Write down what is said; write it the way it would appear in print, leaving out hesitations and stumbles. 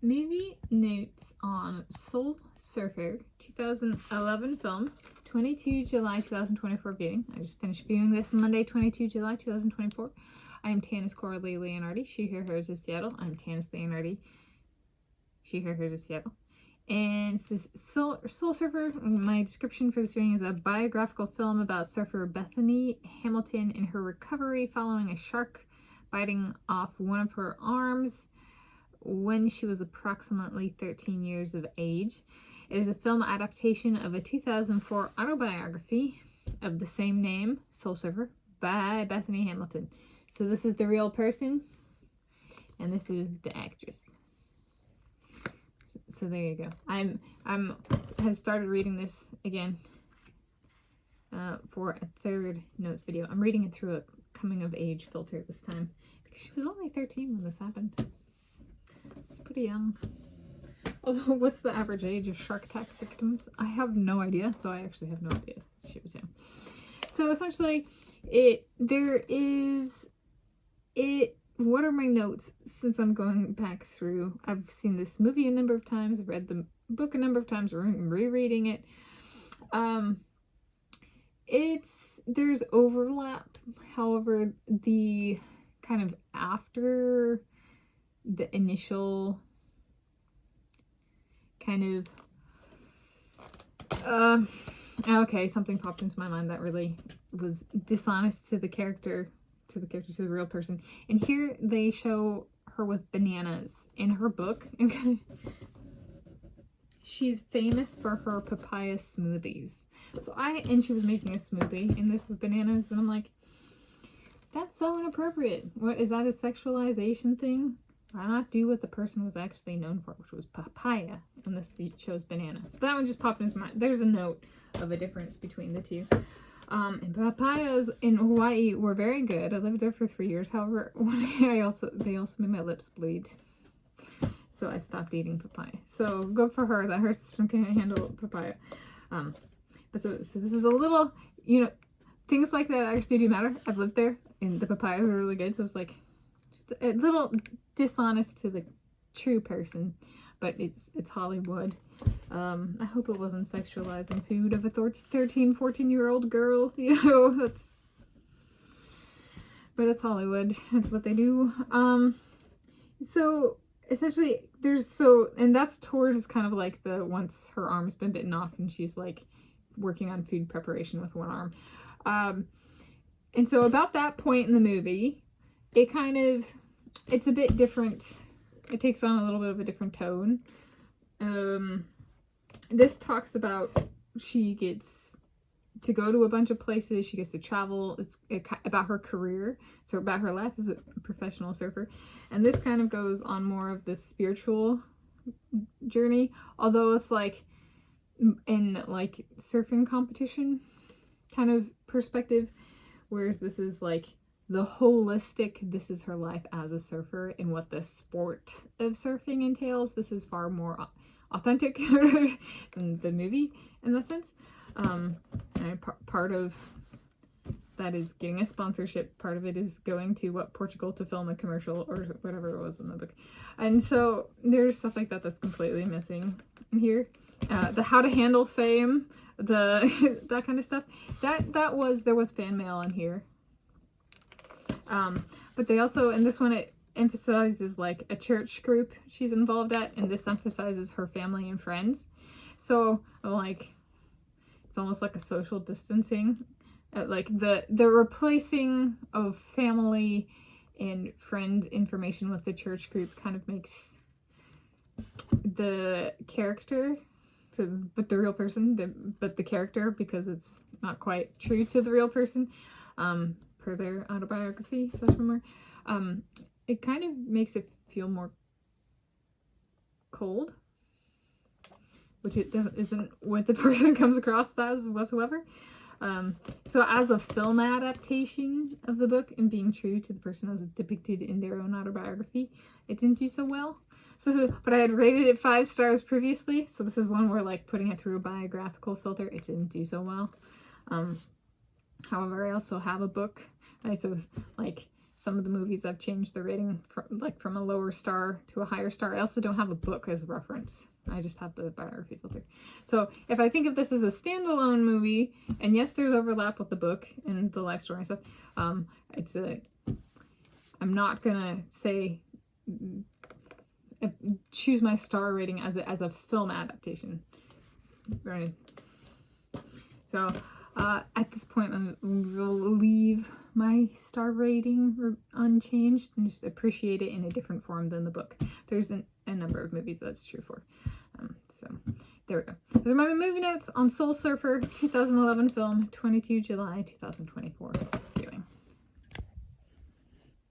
Movie notes on Soul Surfer, 2011 film, 22 July 2024 viewing. I just finished viewing this Monday, 22 July 2024. I am Tanis Coralee Leonhardi, she, her, hers of Seattle. I'm Tanis Leonhardi, she, her, hers of Seattle. And this Soul Surfer, my description for this viewing is a biographical film about surfer Bethany Hamilton in her recovery following a shark biting off one of her arms when she was approximately 13 years of age. It is a film adaptation of a 2004 autobiography of the same name, Soul Surfer, by Bethany Hamilton. So this is the real person, and this is the actress. So there you go. Have started reading this again for a third notes video. I'm reading it through a coming of age filter this time because she was only 13 when this happened. It's pretty young. Although, what's the average age of shark attack victims? I have no idea, so I actually have no idea. She was young. So essentially, what are my notes since I'm going back through? I've seen this movie a number of times, I've read the book a number of times, rereading it. There's overlap, however, the kind of after the initial kind of okay, something popped into my mind that really was dishonest to the character, to the real person. And here they show her with bananas in her book. She's famous for her papaya smoothies. And she was making a smoothie in this with bananas, and I'm like, that's so inappropriate. What is that, a sexualization thing? Why not do what the person was actually known for, which was papaya, and this shows banana. So that one just popped into my mind. There's a note of a difference between the two. And papayas in Hawaii were very good. I lived there for 3 years. However, they also made my lips bleed. So I stopped eating papaya. So good for her that her system can handle papaya. But so this is a little, things like that actually do matter. I've lived there and the papaya were really good. So it's like a little dishonest to the true person, but it's Hollywood. I hope it wasn't sexualizing food of a 13, 14-year-old girl, but it's Hollywood. That's what they do. So essentially and that's towards kind of like the once her arm's been bitten off and she's like working on food preparation with one arm. And so about that point in the movie, it's a bit different. It takes on a little bit of a different tone. This talks about she gets to go to a bunch of places, she gets to travel. It's about her career, so about her life as a professional surfer. And this kind of goes on more of the spiritual journey, although it's like in like surfing competition kind of perspective, whereas this is like the holistic, this is her life as a surfer and what the sport of surfing entails. This is far more authentic than the movie in that sense. And part of that is getting a sponsorship. Part of it is going to Portugal to film a commercial or whatever it was in the book. And so there's stuff like that that's completely missing in here. The how to handle fame, that kind of stuff. There was fan mail in here. But they also, in this one, it emphasizes like a church group she's involved at, and this emphasizes her family and friends. So like, it's almost like a social distancing, like the replacing of family and friend information with the church group kind of makes the character but the real person, but the character, because it's not quite true to the real person, per their autobiography / memoir, it kind of makes it feel more cold, which isn't what the person comes across as whatsoever. So as a film adaptation of the book and being true to the person as depicted in their own autobiography, it didn't do so well. But I had rated it 5 stars previously, so this is one where like putting it through a biographical filter, it didn't do so well. However, I also have a book, right? So it was like some of the movies I've changed the rating from a lower star to a higher star. I also don't have a book as reference. I just have the biography filter. So if I think of this as a standalone movie, and yes, there's overlap with the book and the life story and stuff, I'm not gonna say choose my star rating as a film adaptation. Right. So at this point, we'll leave my star rating unchanged and just appreciate it in a different form than the book. There's a number of movies that's true for. So there we go. Those are my movie notes on Soul Surfer, 2011 film, 22 July 2024.